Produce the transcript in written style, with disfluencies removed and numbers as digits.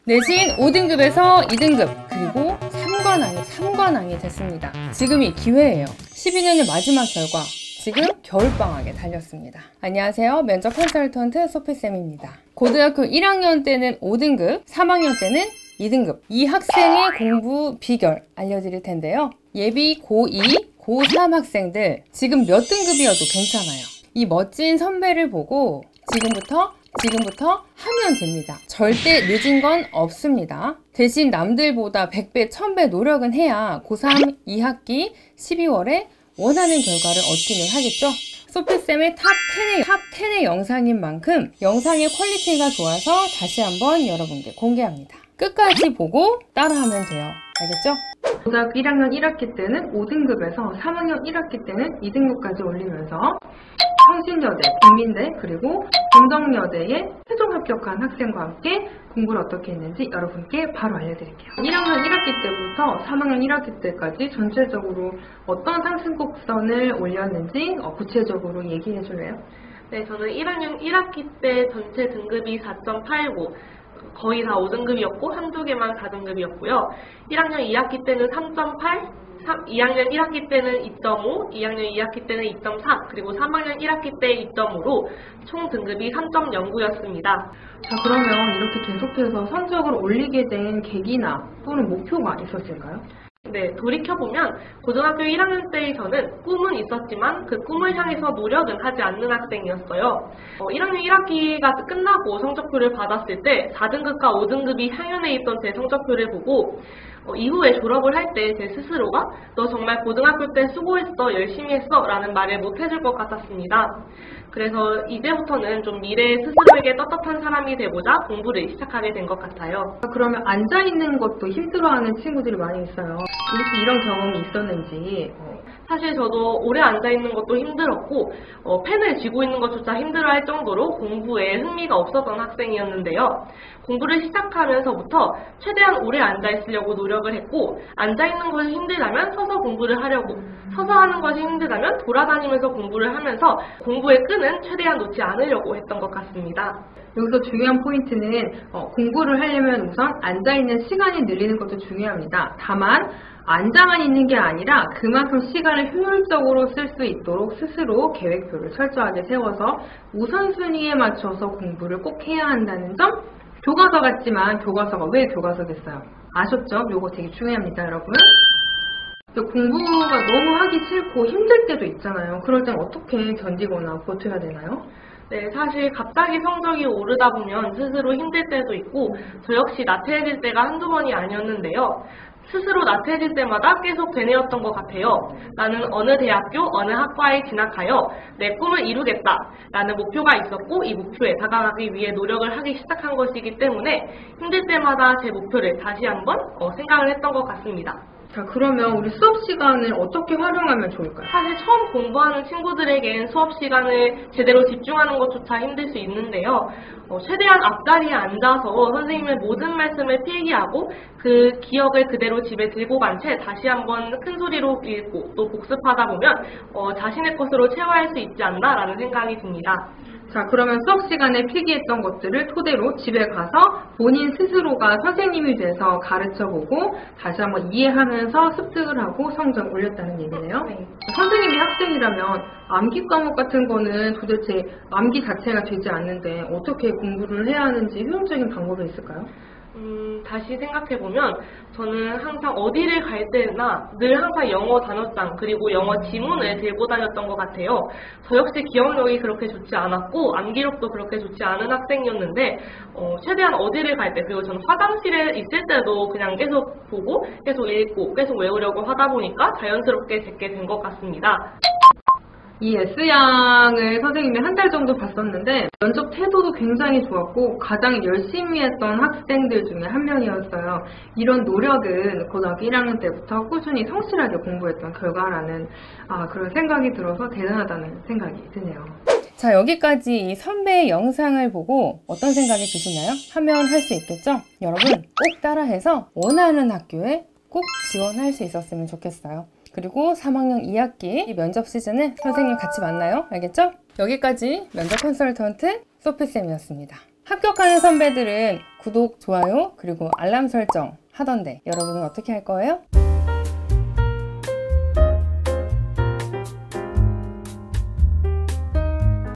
내신 5등급에서 2등급 그리고 3관왕이 됐습니다. 지금이 기회예요. 12년의 마지막 결과, 지금 겨울방학에 달렸습니다. 안녕하세요. 면접 컨설턴트 소피쌤입니다. 고등학교 1학년 때는 5등급, 3학년 때는 2등급 이 학생의 공부 비결 알려드릴 텐데요. 예비 고2, 고3 학생들 지금 몇 등급이어도 괜찮아요. 이 멋진 선배를 보고 지금부터 하면 됩니다. 절대 늦은 건 없습니다. 대신 남들보다 100배, 1000배 노력은 해야 고3 2학기 12월에 원하는 결과를 얻기는 하겠죠? 소피쌤의 탑 10의 영상인 만큼 영상의 퀄리티가 좋아서 다시 한번 여러분께 공개합니다. 끝까지 보고 따라하면 돼요. 알겠죠? 고등학교 1학년 1학기 때는 5등급에서 3학년 1학기 때는 2등급까지 올리면서 성신여대, 국민대, 그리고 공덕여대에 최종 합격한 학생과 함께 공부를 어떻게 했는지 여러분께 바로 알려드릴게요. 1학년 1학기 때부터 3학년 1학기 때까지 전체적으로 어떤 상승 곡선을 올렸는지 구체적으로 얘기해 줄래요? 네, 저는 1학년 1학기 때 전체 등급이 4.89, 거의 다 5등급이었고 한두 개만 4등급이었고요. 1학년 2학기 때는 3.8, 2학년 1학기 때는 2.5, 2학년 2학기 때는 2.4, 그리고 3학년 1학기 때 2.5로 총 등급이 3.09였습니다. 자, 그러면 이렇게 계속해서 성적을 올리게 된 계기나 또는 목표가 있었을까요? 네, 돌이켜보면 고등학교 1학년 때의 저는 꿈은 있었지만 그 꿈을 향해서 노력은 하지 않는 학생이었어요. 1학년 1학기가 끝나고 성적표를 받았을 때 4등급과 5등급이 향연해 있던 제 성적표를 보고 이후에 졸업을 할 때 제 스스로가 너 정말 고등학교 때 수고했어, 열심히 했어 라는 말을 못 해줄 것 같았습니다. 그래서 이제부터는 좀 미래의 스스로에게 떳떳한 사람이 되고자 공부를 시작하게 된 것 같아요. 그러면 앉아있는 것도 힘들어하는 친구들이 많이 있어요. 혹시 이런 경험이 있었는지? 사실 저도 오래 앉아있는 것도 힘들었고 펜을 쥐고 있는 것조차 힘들어할 정도로 공부에 흥미가 없었던 학생이었는데요. 공부를 시작하면서부터 최대한 오래 앉아있으려고 노력을 했고, 앉아있는 것이 힘들다면 서서 공부를 하려고, 서서 하는 것이 힘들다면 돌아다니면서 공부를 하면서 공부의 끈은 최대한 놓지 않으려고 했던 것 같습니다. 여기서 중요한 포인트는 공부를 하려면 우선 앉아있는 시간이 늘리는 것도 중요합니다. 다만 앉아만 있는 게 아니라 그만큼 시간을 효율적으로 쓸 수 있도록 스스로 계획표를 철저하게 세워서 우선순위에 맞춰서 공부를 꼭 해야 한다는 점. 교과서 같지만 교과서가 왜 교과서겠어요? 아셨죠? 요거 되게 중요합니다, 여러분. 공부가 너무 하기 싫고 힘들 때도 있잖아요. 그럴 땐 어떻게 견디거나 버텨야 되나요? 네, 사실 갑자기 성적이 오르다 보면 스스로 힘들 때도 있고 저 역시 나태해질 때가 한두 번이 아니었는데요. 스스로 나태해질 때마다 계속 되뇌었던 것 같아요. 나는 어느 대학교, 어느 학과에 진학하여 내 꿈을 이루겠다 라는 목표가 있었고 이 목표에 다가가기 위해 노력을 하기 시작한 것이기 때문에 힘들 때마다 제 목표를 다시 한번 생각을 했던 것 같습니다. 자, 그러면 우리 수업 시간을 어떻게 활용하면 좋을까요? 사실 처음 공부하는 친구들에겐 수업 시간을 제대로 집중하는 것조차 힘들 수 있는데요. 최대한 앞자리에 앉아서 선생님의 모든 말씀을 필기하고 그 기억을 그대로 집에 들고 간 채 다시 한번 큰 소리로 읽고 또 복습하다 보면 자신의 것으로 체화할 수 있지 않나라는 생각이 듭니다. 자, 그러면 수업 시간에 필기했던 것들을 토대로 집에 가서 본인 스스로가 선생님이 돼서 가르쳐보고 다시 한번 이해하면서 습득을 하고 성적을 올렸다는 얘기네요. 네. 선생님이 학생이라면 암기 과목 같은 거는 도대체 암기 자체가 되지 않는데 어떻게 공부를 해야 하는지 효율적인 방법이 있을까요? 다시 생각해보면 저는 항상 어디를 갈 때나 늘 항상 영어 단어장 그리고 영어 지문을 들고 다녔던 것 같아요. 저 역시 기억력이 그렇게 좋지 않았고 암기력도 그렇게 좋지 않은 학생이었는데 최대한 어디를 갈 때, 그리고 저는 화장실에 있을 때도 그냥 계속 보고 계속 읽고 계속 외우려고 하다 보니까 자연스럽게 제게 된 것 같습니다. 이 S양을 선생님이 한 달 정도 봤었는데 면접 태도도 굉장히 좋았고 가장 열심히 했던 학생들 중에 한 명이었어요. 이런 노력은 고등학교 1학년 때부터 꾸준히 성실하게 공부했던 결과라는 그런 생각이 들어서 대단하다는 생각이 드네요. 자, 여기까지 이 선배의 영상을 보고 어떤 생각이 드시나요? 하면 할 수 있겠죠? 여러분 꼭 따라해서 원하는 학교에 꼭 지원할 수 있었으면 좋겠어요. 그리고 3학년 2학기 면접 시즌은 선생님 같이 만나요. 알겠죠? 여기까지 면접 컨설턴트 소피쌤이었습니다. 합격하는 선배들은 구독, 좋아요, 그리고 알람 설정 하던데 여러분은 어떻게 할 거예요?